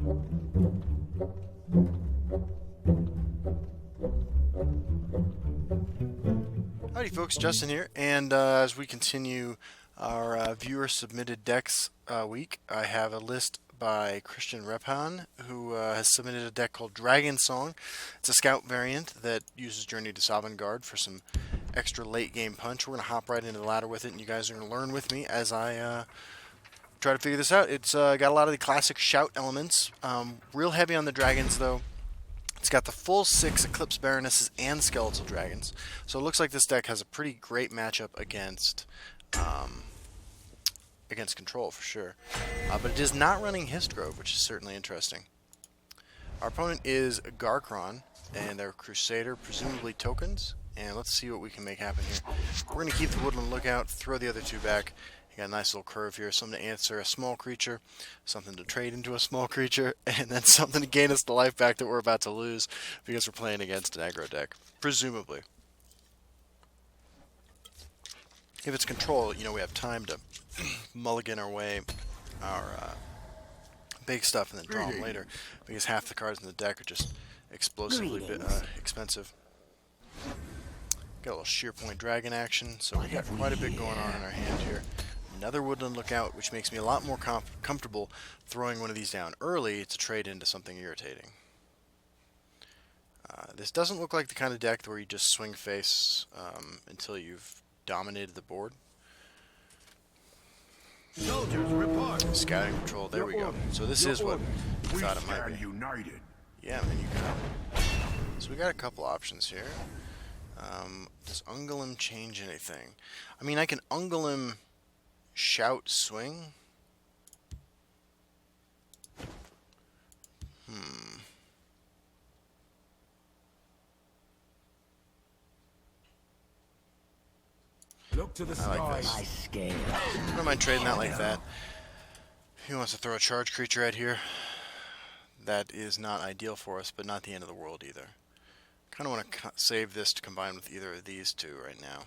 Howdy folks, Justin here, and as we continue our viewer-submitted decks week, I have a list by Christian Repphan, who has submitted a deck called Dragonsong. It's a scout variant that uses Journey to Sovngarde for some extra late-game punch. We're going to hop right into the ladder with it, and you guys are going to learn with me as I try to figure this out. It's got a lot of the classic shout elements, real heavy on the dragons though. It's got the full 6 Eclipse Baronesses and Skeletal Dragons. So it looks like this deck has a pretty great matchup against Control for sure. But it is not running Histgrove, which is certainly interesting. Our opponent is Garkron, and they're Crusader, presumably tokens. And let's see what we can make happen here. We're going to keep the Woodland Lookout, throw the other 2 back. You got a nice little curve here, something to answer a small creature, something to trade into a small creature, and then something to gain us the life back that we're about to lose because we're playing against an aggro deck, presumably. If it's Control, you know, we have time to mulligan our way, our big stuff, and then draw them later, because half the cards in the deck are just explosively expensive. Got a little sheer point dragon action, so we got quite a bit going on in our hand here. Another Woodland Lookout, which makes me a lot more comfortable throwing one of these down early to trade into something irritating. This doesn't look like the kind of deck where you just swing face until you've dominated the board. Soldiers, report. Scouting patrol, there we go. So this is what I thought it might be. United. Yeah, man, you got it. So we got a couple options here. Does Ungolem change anything? I mean, I can Ungolem shout swing. Look to the I like this. I don't mind trading that like that. He wants to throw a charge creature out here. That is not ideal for us, but not the end of the world either. Kind of want to save this to combine with either of these 2 right now.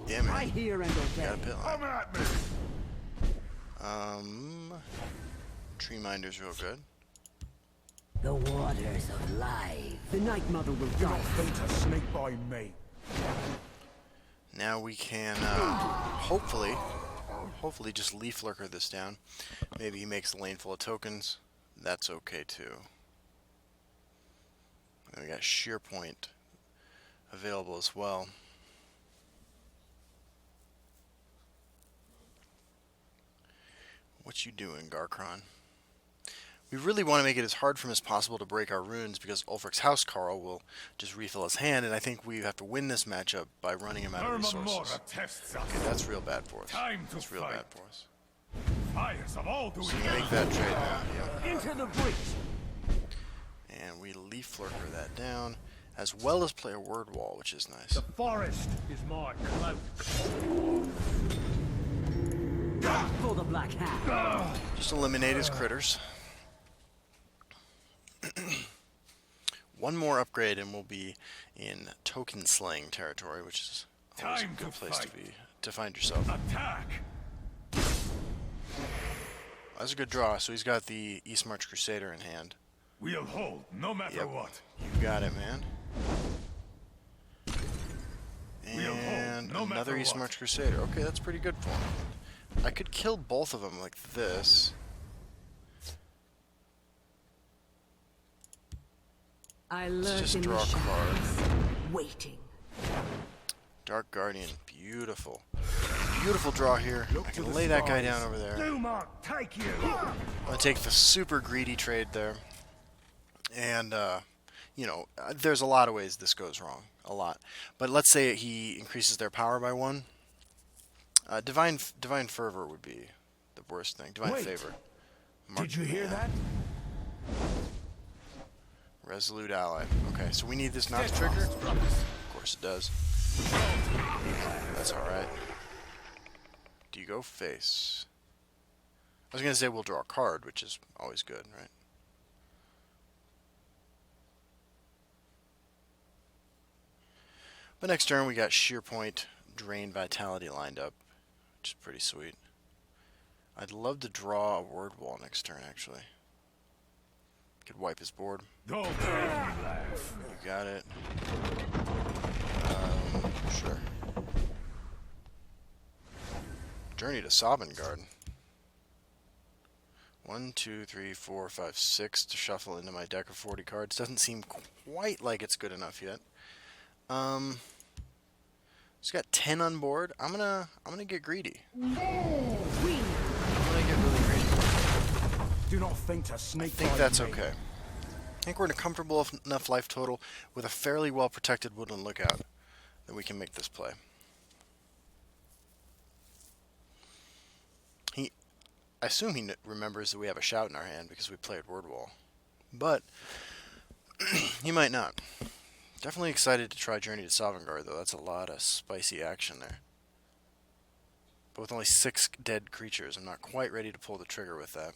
Yeah, man. Right here and Got a pit line. Come at me. Tree Minder's real good. the waters of life. The Night Mother will die. Fate a snake by me. Now we can hopefully just Leaf Lurker this down. Maybe he makes the lane full of tokens. That's okay too. And we got Sheer Point available as well. What you doing, Garkron? We really want to make it as hard for him as possible to break our runes because Ulfric's Housecarl will just refill his hand, and I think we have to win this matchup by running him out of resources. Okay, that's real bad for us. That's real bad for us. So we make that trade now. Yeah. Into the breach. And we Leaf Lurker that down, as well as play a Word Wall, which is nice. The forest is my cloak. For the Black Hat. Just eliminate his critters. One more upgrade and we'll be in token slaying territory, which is always a good place to find yourself. Attack. That's a good draw. So he's got the East March Crusader in hand. We'll hold, no matter what. You got it, man. And another East March Crusader. Okay, that's pretty good for him. I could kill both of them like this. I Let's just lurk in draw the a card. shadows, waiting. Dark Guardian, beautiful. Beautiful draw here. I can lay that guy down over there. Dumark, take you. I'm going to take the super greedy trade there. And, you know, there's a lot of ways this goes wrong. A lot. But let's say he increases their power by 1. Divine Fervor would be the worst thing. Divine Favor. Did you hear that? Resolute Ally. Okay, so we need this not to trigger? Of course it does. That's alright. Do you go face? I was going to say we'll draw a card, which is always good, right? But next turn we got Sheer Point, Drain Vitality lined up, which is pretty sweet. I'd love to draw a word wall next turn, actually. Could wipe his board. Don't make me laugh. You got it. Sure. Journey to Sovngarde. 1, 2, 3, 4, 5, 6 to shuffle into my deck of 40 cards. Doesn't seem quite like it's good enough yet. It's got 10 on board. I'm gonna get greedy. I'm gonna get really greedy. Do not think a snake. I think that's okay. I think we're in a comfortable enough life total with a fairly well protected woodland lookout that we can make this play. I assume he remembers that we have a shout in our hand because we played word wall, but he might not. Definitely excited to try Journey to Sovngarde, though. That's a lot of spicy action there. But with only 6 dead creatures, I'm not quite ready to pull the trigger with that.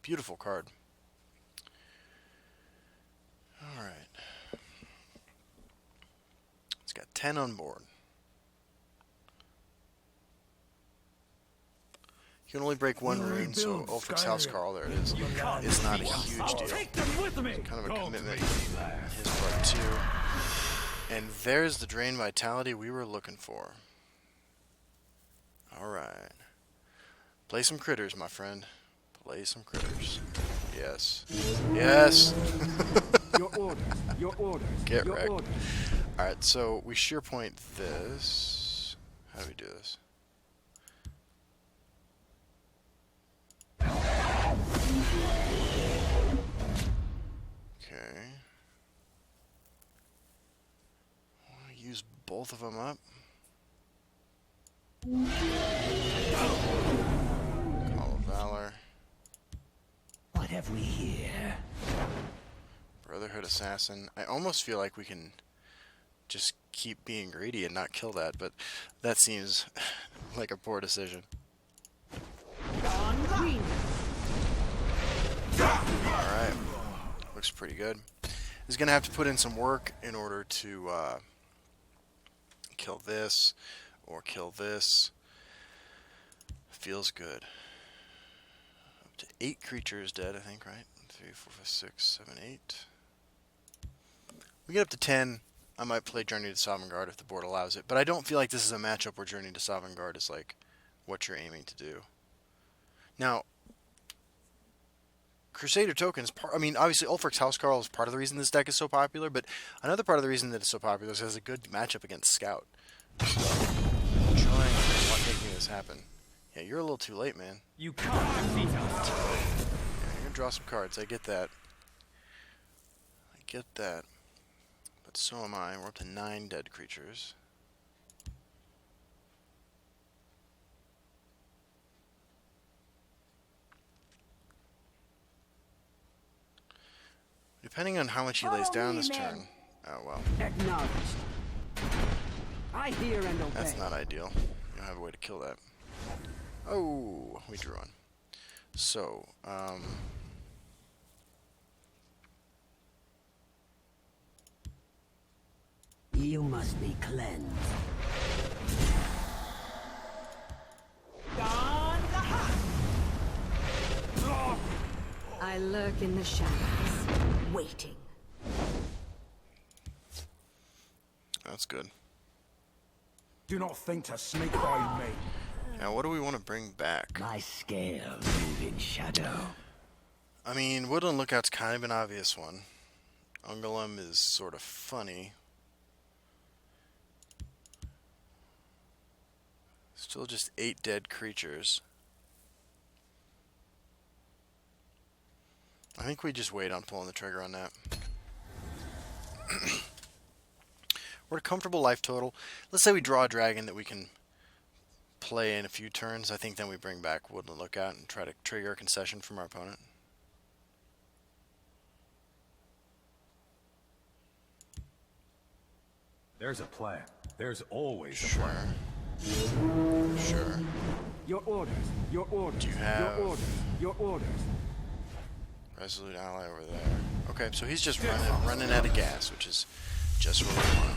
Beautiful card. Alright. It's got 10 on board. You can only break 1 rune, so Ulfric's Housecarl, there it is. It's not a huge deal. Take them with me. Kind of a commitment on his part, too. And there's the Drain Vitality we were looking for. Alright. Play some critters, my friend. Play some critters. Yes. Yes! Your orders. Your orders. Get your wrecked. orders. Alright, so we sheer point this. How do we do this? Okay. Use both of them up. Call of Valor. What have we here? Brotherhood Assassin. I almost feel like we can just keep being greedy and not kill that, but that seems like a poor decision. Alright. Looks pretty good. He's going to have to put in some work in order to kill this or kill this. Feels good. Up to 8 creatures dead, I think, right? 3, 4, 5, 6, 7, 8. We get up to 10. I might play Journey to Sovngarde if the board allows it, but I don't feel like this is a matchup where Journey to Sovngarde is like what you're aiming to do. Now, Crusader tokens, I mean, obviously Ulfric's Housecarl is part of the reason this deck is so popular, but another part of the reason that it's so popular is it has a good matchup against Scout. So, I'm trying to making this happen. Yeah, you're a little too late, man. You can't defeat us. Yeah, you're gonna draw some cards, I get that. I get that. But so am I. We're up to 9 dead creatures. Depending on how much he lays down this turn. Oh, well. Acknowledged. I hear and obey. That's not ideal. You don't have a way to kill that. Oh, we drew one. So, You must be cleansed. I lurk in the shadows, waiting. that's good. Do not think to snake by me. Now, what do we want to bring back? My scales move in shadow. I mean, Woodland Lookout's kind of an obvious one. Ungolem is sort of funny. Still just 8 dead creatures. I think we just wait on pulling the trigger on that. We're at a comfortable life total. Let's say we draw a dragon that we can play in a few turns. I think then we bring back Woodland Lookout and try to trigger a concession from our opponent. There's a plan. There's always a Sure. plan. Sure. Your orders. Your orders. Do you have- Your orders. Your orders. Resolute ally over there. Okay, so he's just running out of gas, which is just what we want.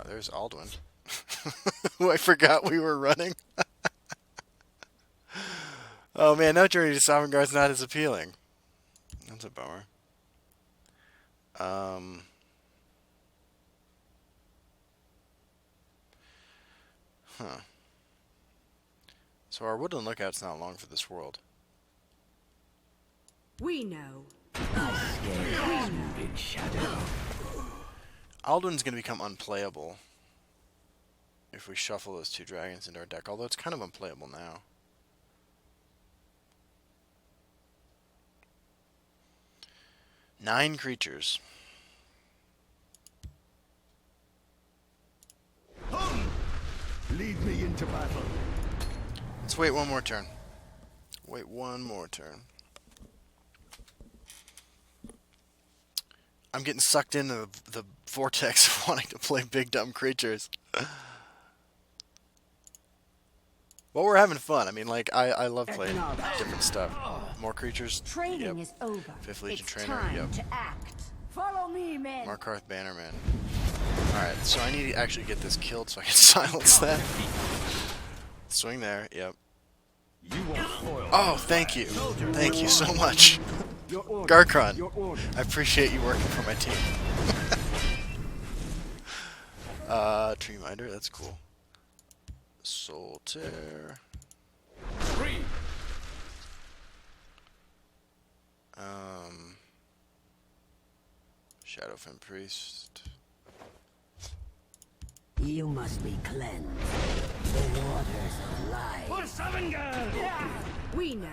There's Alduin. Who I forgot we were running. Oh man, no Journey to Sovngarde's not as appealing. That's a bummer. Huh. So our Woodland Lookout's not long for this world. We know. Alduin's going to become unplayable if we shuffle those 2 dragons into our deck, although it's kind of unplayable now. Nine creatures. Lead me into battle. Let's wait one more turn. Wait one more turn. I'm getting sucked into the vortex of wanting to play big dumb creatures. Well, we're having fun. I mean, like, I love playing different stuff. More creatures. Training Yep. is over. 5th Legion It's trainer. time Yep. to act. Follow me, men. Markarth Bannerman. Alright, so I need to actually get this killed so I can silence that. Swing there. Yep. Oh, thank you. Thank you so much. Garkron, I appreciate you working for my team. Tree Minder, that's cool. Soul Tear. Shadowfen Priest. You must be cleansed. The waters of life. We know.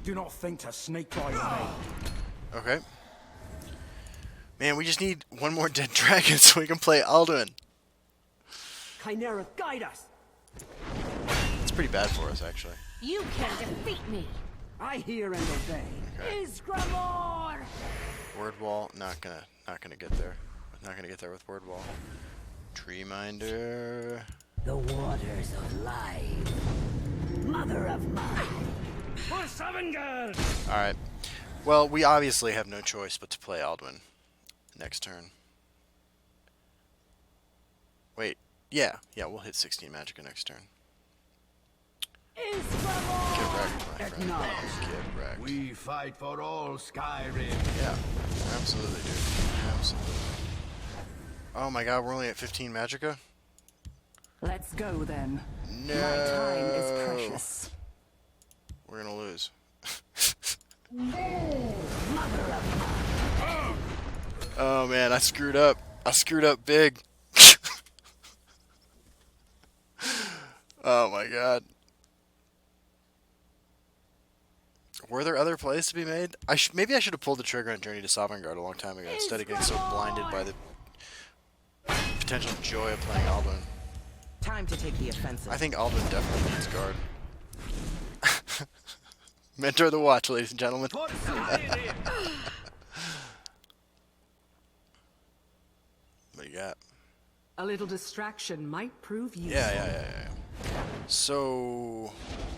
Do not think to sneak by me. Okay. Man, we just need one more dead dragon so we can play Alduin. Chimera, guide us. It's pretty bad for us, actually. You can defeat me. I hear and obey. Okay. Isgramor! Word Wall, not gonna get there. Not gonna get there with Word Wall. Tree Minder. The waters of life. Mother of mine. Alright. Well, we obviously have no choice but to play Alduin next turn. Wait. Yeah, we'll hit 16 Magicka next turn. Get wrecked, my friend. Get wrecked. We fight for all Skyrim. Yeah, absolutely, dude. Absolutely. Oh my god, we're only at 15 Magicka? Let's go then. No. My time is precious. We're gonna lose. Oh man, I screwed up. I screwed up big. Oh my god. Were there other plays to be made? Maybe I should have pulled the trigger on Journey to Sovngarde a long time ago instead of getting so blinded by the potential joy of playing Alduin. Time to take the offensive. I think Alduin definitely needs guard. Mentor of the Watch, ladies and gentlemen. Put some in here. What do you got? A little distraction might prove useful. Yeah. So,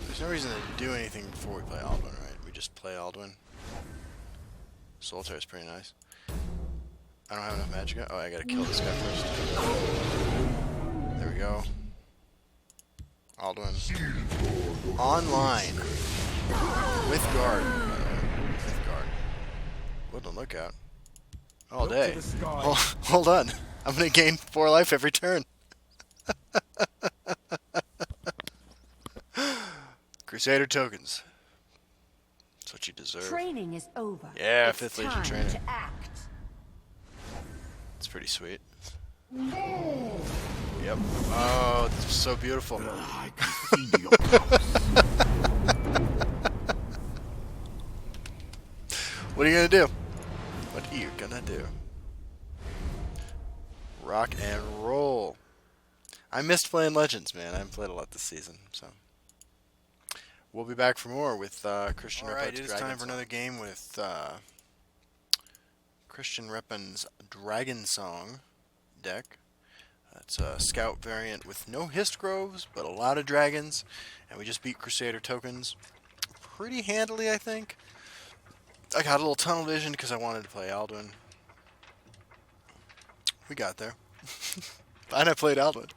there's no reason to do anything before we play Alduin, right? We just play Alduin. Soul Tear is pretty nice. I don't have enough Magicka. Oh, I gotta kill this guy first. There we go. Alduin. Online. With guard. With guard. Woodland Lookout. All Look to day. the sky. Oh, hold on. I'm gonna gain 4 life every turn. Crusader tokens. That's what you deserve. Training is over. Yeah, It's 5th Legion time trainer. to act. It's pretty sweet. Yep. Oh, this is so beautiful. I can see your pulse. What are you gonna do? What are you gonna do? Rock and roll. I missed playing Legends, man. I haven't played a lot this season, so. We'll be back for more with Christian Repphan's Dragonsong. It is time for another game with Christian Repphan's Dragonsong deck. It's a scout variant with no Hist Groves, but a lot of dragons, and we just beat Crusader tokens. pretty handily, I think. I got a little tunnel vision because I wanted to play Alduin. We got there. And I played Alduin.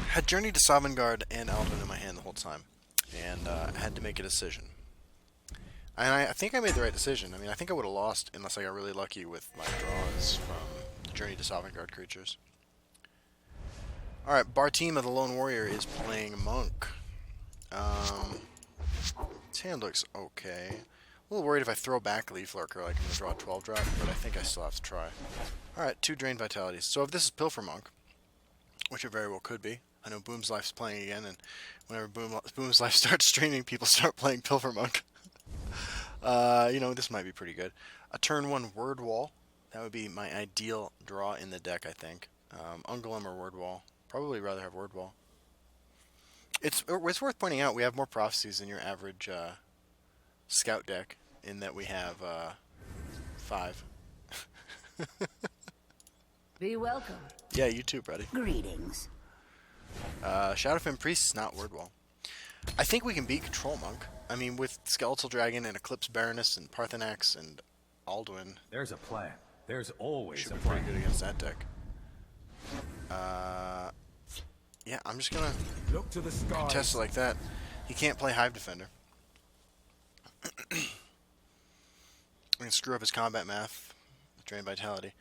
Had Journey to Sovngarde and Alduin in my hand the whole time, and I had to make a decision. And I think I made the right decision. I mean, I think I would have lost unless I got really lucky with my draws from the Journey to Sovngarde creatures. Alright, Barteem of the Lone Warrior is playing Monk. His hand looks okay. A little worried if I throw back Leaf Lurker, like I'm going to draw a 12 drop, but I think I still have to try. Alright, 2 Drained Vitalities. So if this is Pilfer Monk, which it very well could be. I know Boom's Life's playing again, and whenever Boom's Life starts streaming, people start playing Pilfer Monk. You know, this might be pretty good. A turn 1 Word Wall. That would be my ideal draw in the deck, I think. Ungolem or Word Wall. Probably rather have Word Wall. It's worth pointing out we have more prophecies than your average scout deck, in that we have 5. Be welcome. Yeah, you too, buddy. Greetings. Shadowfin Priest is not Word Wall. I think we can beat Control Monk. I mean, with Skeletal Dragon and Eclipse Baroness and Parthenax and Alduin, There's a plan. There's always should a be plan. pretty good against that deck. Yeah, I'm just gonna Look to the skies. test it like that. He can't play Hive Defender. I'm gonna screw up his combat math with Drain Vitality.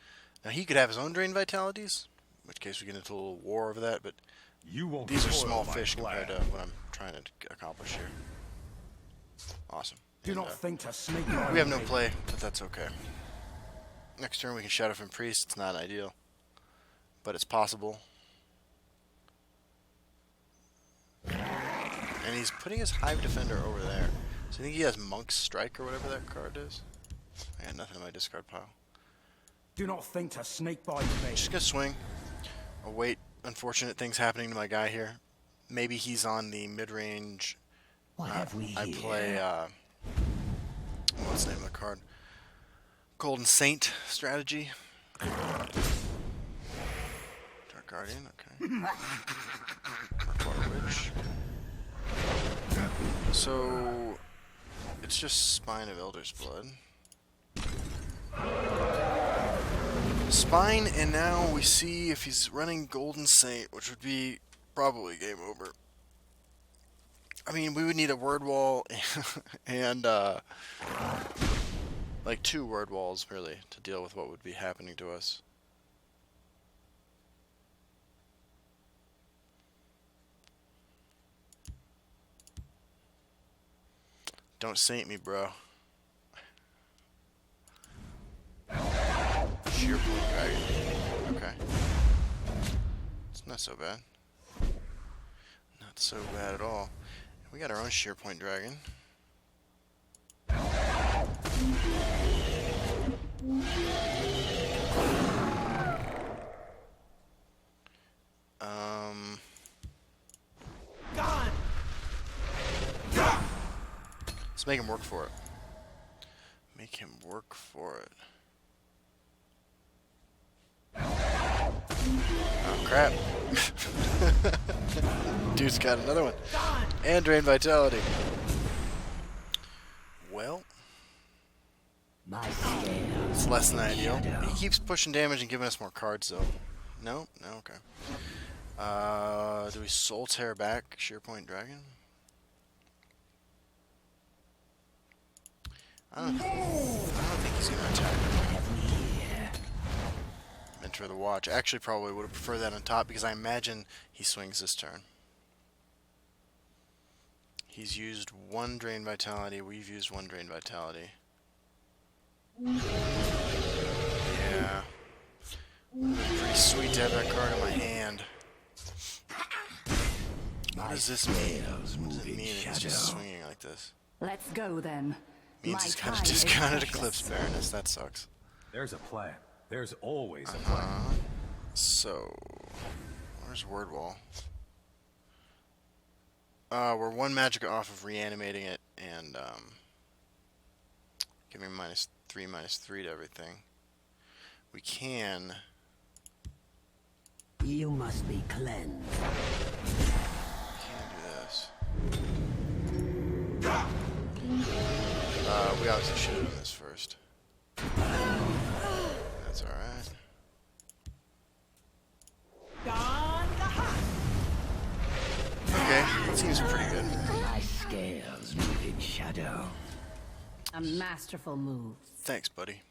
Now he could have his own Drain Vitalities, in which case we get into a little war over that, but You won't these are spoil small my fish plan. compared to what I'm trying to accomplish here. Awesome. Do And, not think to sneak by we have no me. play, but that's okay. Next turn we can Shadowfin Priest. It's not ideal, but it's possible. And he's putting his Hive Defender over there. So I think he has Monk's Strike or whatever that card is. I got nothing in my discard pile. Do not think to sneak by me. Just gonna swing. Await unfortunate things happening to my guy here. Maybe he's on the mid-range. What have we I here? play, what's the name of the card? Golden Saint strategy. Dark Guardian, okay. Markwater Witch. So, it's just Spine of Elder's Blood. Spine, and now we see if he's running Golden Saint, which would be probably game over. I mean, we would need a Word Wall and, like 2 Word Walls, really, to deal with what would be happening to us. Don't saint me, bro. Sheer Blue Dragon. Okay. It's not so bad. Not so bad at all. We got our own Sheer Point Dragon. Let's make him work for it. Make him work for it. Oh crap. Dude's got another one. And Drain Vitality. Well, My scales. it's less than ideal. He keeps pushing damage and giving us more cards though. No? No, okay. Do we Soul Tear back Sheerpoint Dragon? I don't think he's gonna attack. Enter the Watch. Actually, probably would have preferred that on top because I imagine he swings this turn. He's used 1 Drain Vitality. We've used 1 Drain Vitality. Yeah. Pretty sweet to have that card in my hand. What does this mean? What does it mean that he's just swinging like this? Let's go then. Means My he's got time a is discounted precious. Eclipse Baroness. That sucks. There's a plan. There's always a plan. So, where's Word Wall? We're 1 magic off of reanimating it and giving -3/-3 to everything. We can You must be cleansed. Can't do this. We obviously should have done this first. That's alright. Okay, that seems pretty good. My scales move in shadow. A masterful move. Thanks, buddy.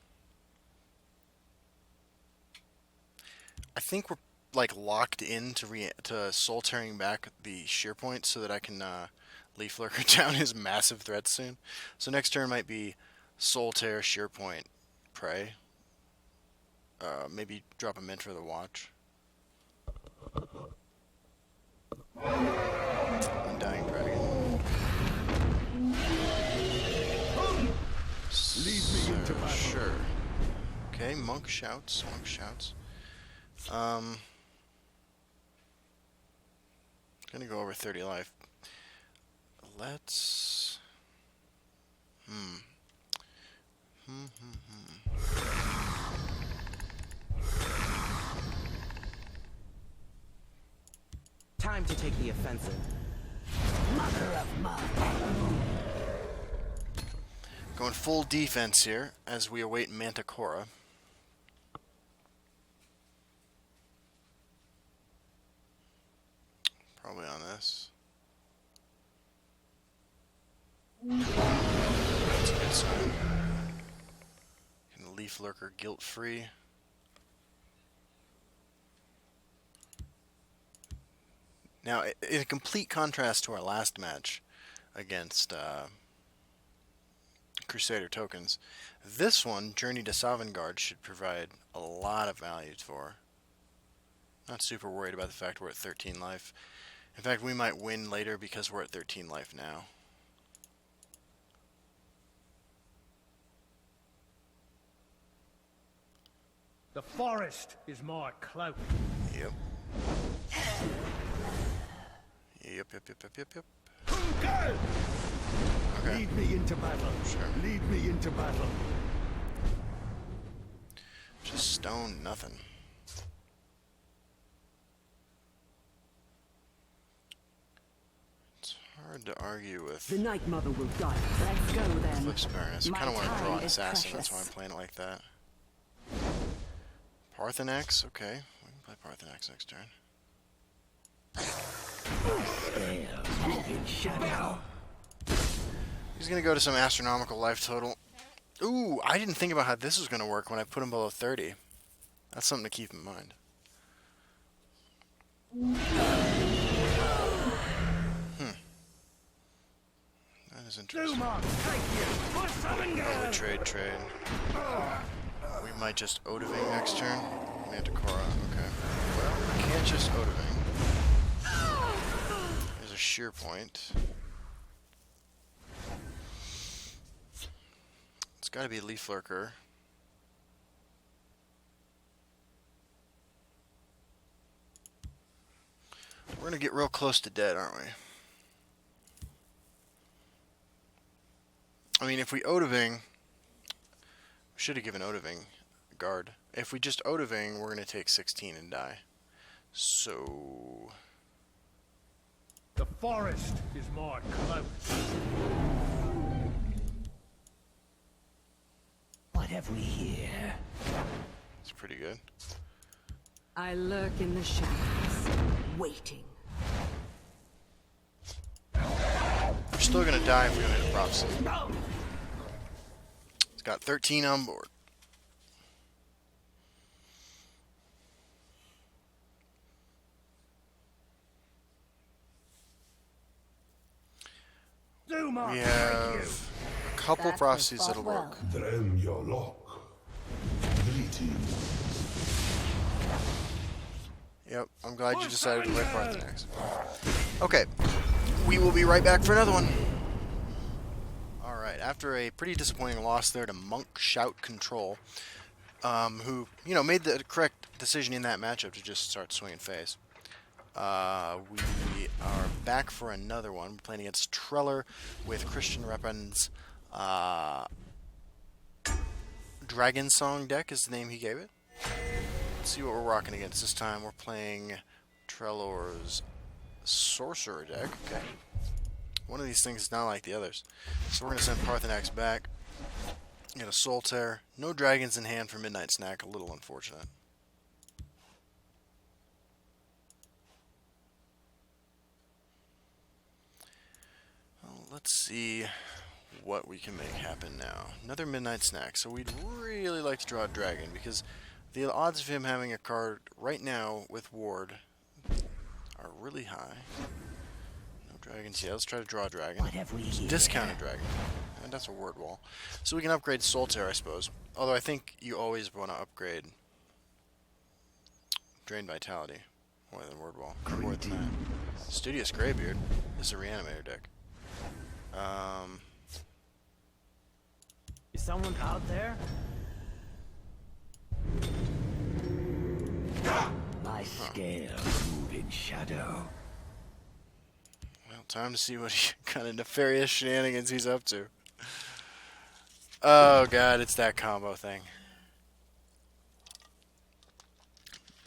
I think we're like locked in to soul tearing back the shear point so that I can leaf lurker down his massive threat soon. So next turn might be soul tear, shear point, pray. Maybe drop a mint for the watch. Undying dragon. Lead me into battle. Sure. Okay, monk shouts. Monk shouts. Gonna go over 30 life. Let's. Time to take the offensive. Mother of mud. Going full defense here as we await Manticora. Probably on this. That's a good sign. Can leaf lurker guilt free. Now, in a complete contrast to our last match against Crusader tokens, this one, Journey to Sovngarde, should provide a lot of value for. Not super worried about the fact we're at 13 life. In fact, we might win later because we're at 13 life now. The forest is my cloak. Yep. Yep. Go! Okay. Lead me into battle. Sure. Lead me into battle. Just stone nothing. It's hard to argue with The Night Mother will guide us. Let's go then. Flip's Baroness. I My kind of want to draw time an is assassin, that's why I'm precious. playing it like that. Parthenax, okay. We can play Parthenax next turn. Scales move in shadow. He's going to go to some astronomical life total. Ooh, I didn't think about how this was going to work when I put him below 30. That's something to keep in mind. That is interesting. Dumont, take you. For Sovngarde. Trade. We might just Odaving next turn. Manticora, okay. Well, we can't just Odaving. There's a shear point. It's gotta be Leaf Lurker. We're gonna get real close to dead, aren't we? I mean, if we Odaving, we should have given Odaving guard. If we just Odaving, we're going to take 16 and die. So... The forest is my cloak. What have we here? it's pretty good. I lurk in the shadows, waiting. We're still going to die if we don't hit a prophecy. It's got 13 on board. Dumont, We take have you. a couple That was prophecies fought that'll well. work. Drem your lock. Greetings. Yep, I'm glad you decided to play Parthenax. Okay, we will be right back for another one. Alright, after a pretty disappointing loss there to Monk Shout Control, who, you know, made the correct decision in that matchup to just start swinging face. We are back for another one. We're playing against Treller with Christian Repphan's Dragonsong deck is the name he gave it. Let's see what we're rocking against this time. We're playing Trellor's sorcerer deck. Okay. One of these things is not like the others. So we're going to send Parthenax back. Get a Soul Tear. No dragons in hand for Midnight Snack. A little unfortunate. Well, let's see what we can make happen now. Another Midnight Snack. So we'd really like to draw a dragon because the odds of him having a card right now with Ward are really high. No dragons yet. Let's try to draw a dragon. What have we here? Discount a dragon. And that's a word wall. So we can upgrade Soul Tear, I suppose. Although I think you always want to upgrade Drain Vitality more than Word Wall. More than that. Studious Greybeard is a reanimator deck. Is someone out there? My scales move in shadow. Well, time to see what kind of nefarious shenanigans he's up to. Oh god, it's that combo thing.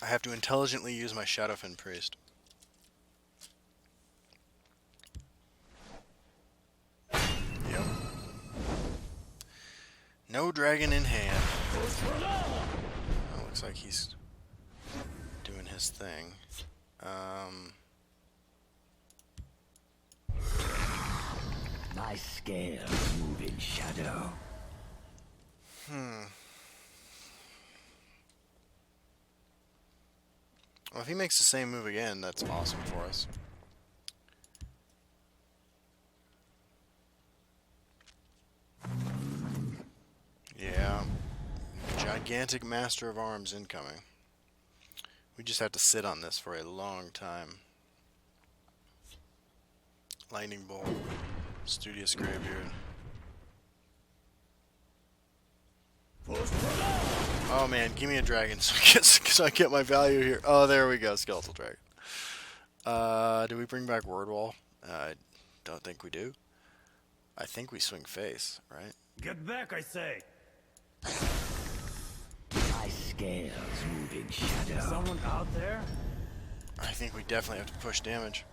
I have to intelligently use my Shadowfen Priest. Yep. No dragon in hand. Oh, looks like he's doing his thing. My scales move in shadow. Well, if he makes the same move again, that's awesome for us. Yeah. Gigantic Master of Arms incoming. We just have to sit on this for a long time. Lightning Bolt. Studious Greybeard. Oh man, give me a dragon so I get my value here. Oh, there we go, Skeletal Dragon. Do we bring back Word Wall? I don't think we do. I think we swing face, right? Get back, I say! My scales move in shadow. Someone out there? I think we definitely have to push damage.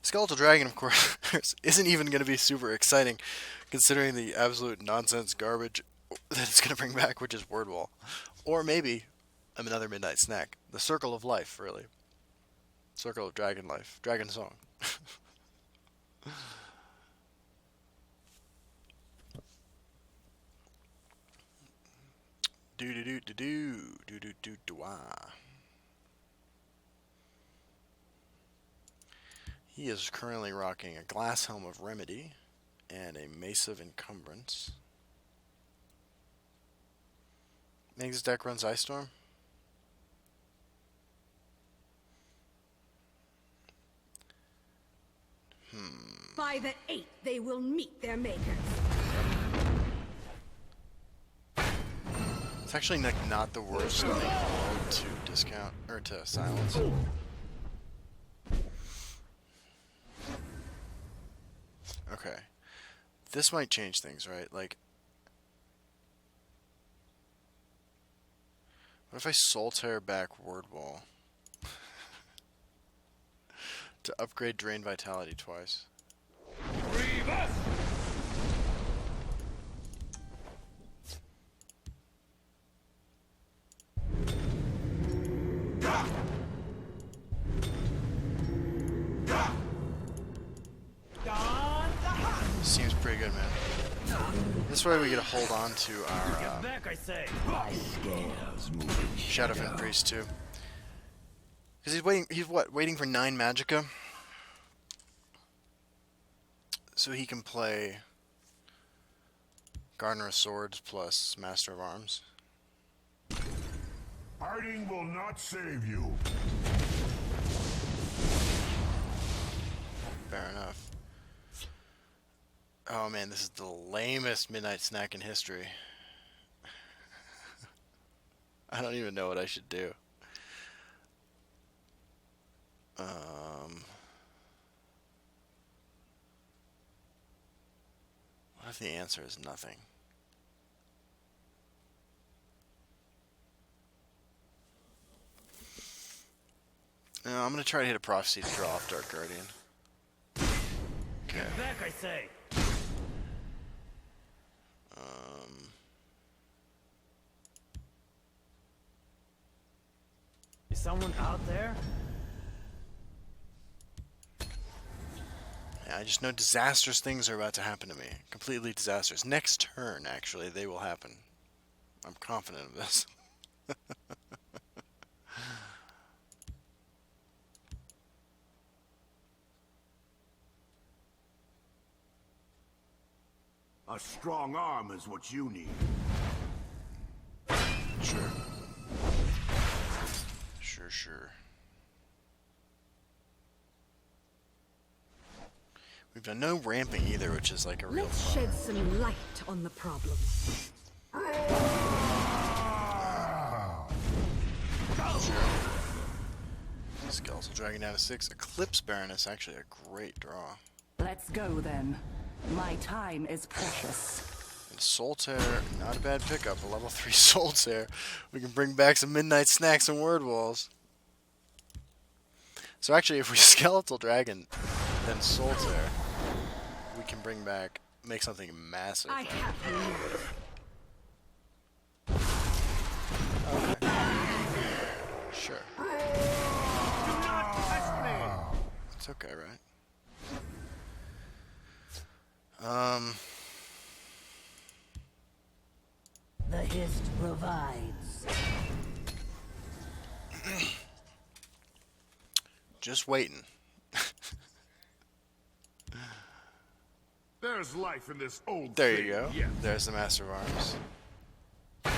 Skeletal Dragon, of course, isn't even going to be super exciting, considering the absolute nonsense garbage that it's going to bring back, which is Word Wall. Or maybe another Midnight Snack. The Circle of Life, really. Circle of Dragon Life. Dragonsong. Do-do-do-do-do. He is currently rocking a Glass Helm of Remedy and a Mace of Encumbrance. Think this deck runs Ice Storm? By the 8th, they will meet their makers. It's actually not the worst thing in the world to discount, or to silence. Okay. This might change things, right? Like, what if I Soul Tear back Word Wall to upgrade Drain Vitality twice? Seems pretty good, man. This way we get to hold on to our Back, I say! My scales move in Shadowfen Priest too. Because he's waiting. He's what? Waiting for 9 Magicka, so he can play Gardener of Swords plus Master of Arms. Hiding will not save you. Fair enough. Oh man, this is the lamest Midnight Snack in history. I don't even know what I should do. What if the answer is nothing? I'm going to try to hit a prophecy to draw off Dark Guardian. Okay. Back, I say. Is someone out there? Yeah, I just know disastrous things are about to happen to me. Completely disastrous. Next turn, actually, they will happen. I'm confident of this. A strong arm is what you need. Sure. Sure. We've done no ramping either, which is like a real Let's bummer. shed some light on the problem. Skeletal Dragon down to 6. Eclipse Baroness, actually a great draw. Let's go then. My time is precious. And Soul Tear, not a bad pickup. A level 3 Soul Tear. We can bring back some Midnight Snacks and Word Walls. So actually, if we Skeletal Dragon, then Soul Tear, we can bring back, make something massive. I have you. Sure. Do not test me! It's okay, right? The hist provides. Just waiting. There's life in this old There thing. you go. Yes. There's the Master of Arms. Do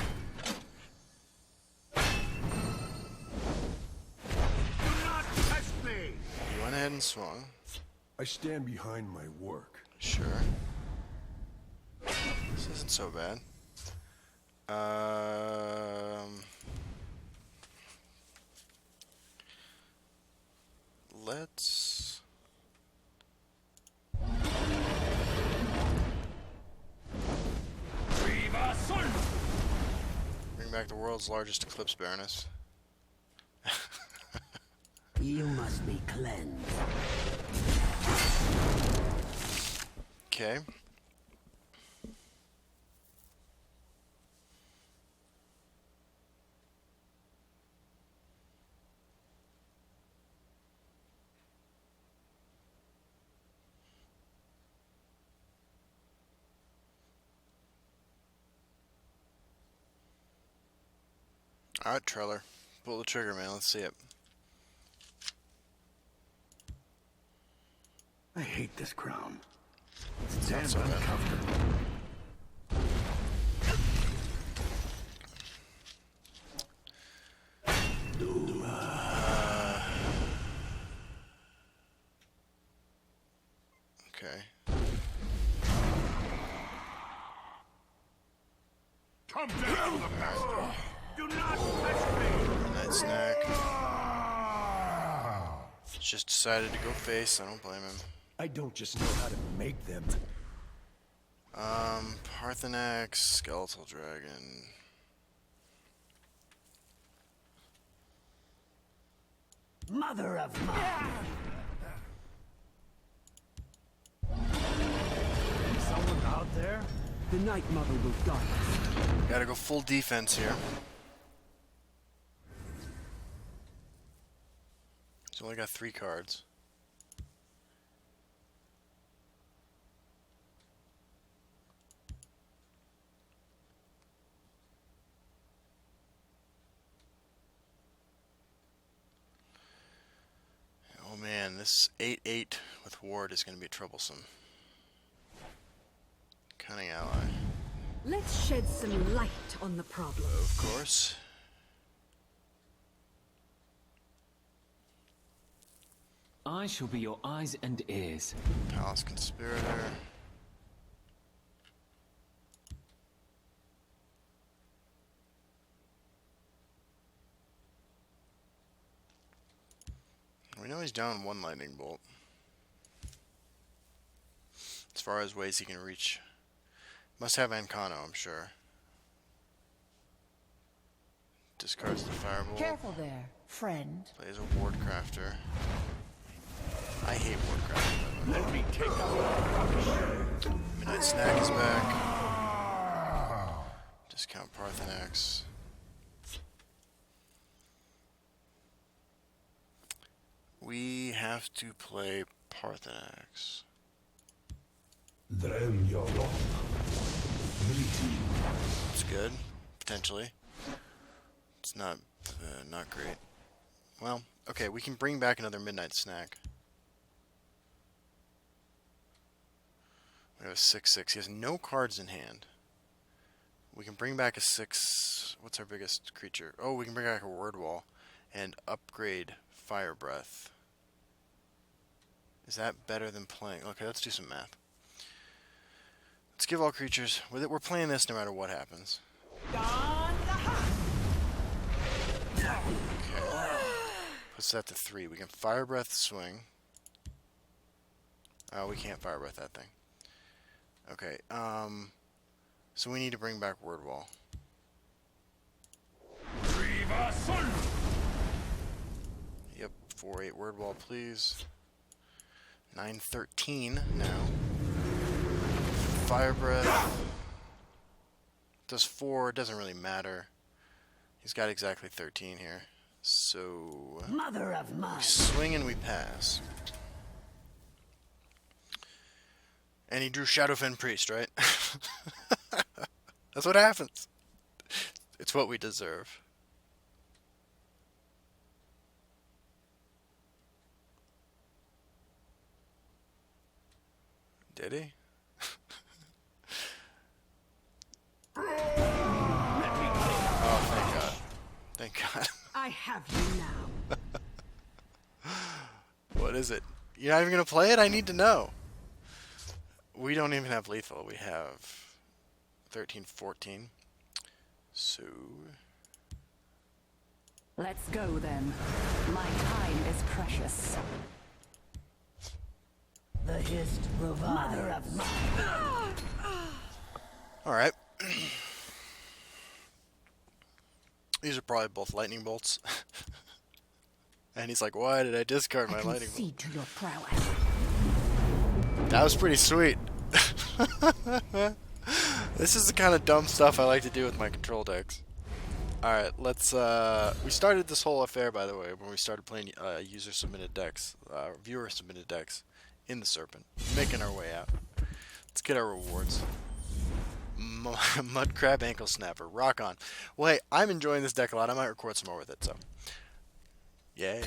not test me! You went ahead and swung. I stand behind my work. Sure. This isn't so bad. Let's... bring back the world's largest Eclipse Baroness. You must be cleansed. Okay. Alright, Treller. Pull the trigger, man. Let's see it. I hate this crown. It's not so bad. Okay. Come down, the master! Do not test me! Night Snack. Just decided to go face. I don't blame him. I don't just know how to make them. Parthenax, Skeletal Dragon. Mother of mine. Is someone out there? The Night Mother will guide us. Gotta go full defense here. He's only got 3 cards. Oh man, this 8/8 with Ward is going to be troublesome. Cunning ally, Let's shed some light on the problem. of course. I shall be your eyes and ears. Palace Conspirator. We know he's down 1 lightning bolt. As far as ways he can reach. Must have Ancano, I'm sure. Discards the fireball. Careful there, friend. Plays a ward crafter. I hate ward crafting. Let me take the Midnight Snack is back. Discount Parthenax. We have to play Parthenax. It's good, potentially. It's not great. Well, okay, we can bring back another Midnight Snack. We have a 6/6. He has no cards in hand. We can bring back a 6. What's our biggest creature? Oh, we can bring back a Word Wall and upgrade Fire Breath. Is that better than playing? Okay, let's do some math. Let's give all creatures. We're playing this no matter what happens. Okay. Puts that to 3. We can Fire Breath swing. Oh, we can't Fire Breath that thing. Okay, so we need to bring back Word Wall. Yep, 4/8 Word Wall, please. 9/13 now. Fire Breath. Does 4, doesn't really matter. He's got exactly 13 here. So Mother of mine. we swing and we pass. And he drew Shadowfen Priest, right? That's what happens. It's what we deserve. Did he? Oh, thank God. Thank God. I have you now. What is it? You're not even going to play it? I need to know. We don't even have lethal. We have 13/14. So Let's go then. My time is precious. The hist revives. Mother of mine. all right. These are probably both lightning bolts. And he's like, "Why did I discard my lightning bolt?" Concede to your prowess. That was pretty sweet. This is the kind of dumb stuff I like to do with my control decks. Alright, let's, we started this whole affair, by the way, when we started playing user-submitted decks, viewer-submitted decks in the Serpent. Making our way out. Let's get our rewards. Mud Crab Ankle Snapper. Rock on. Well, hey, I'm enjoying this deck a lot. I might record some more with it, so. Yay.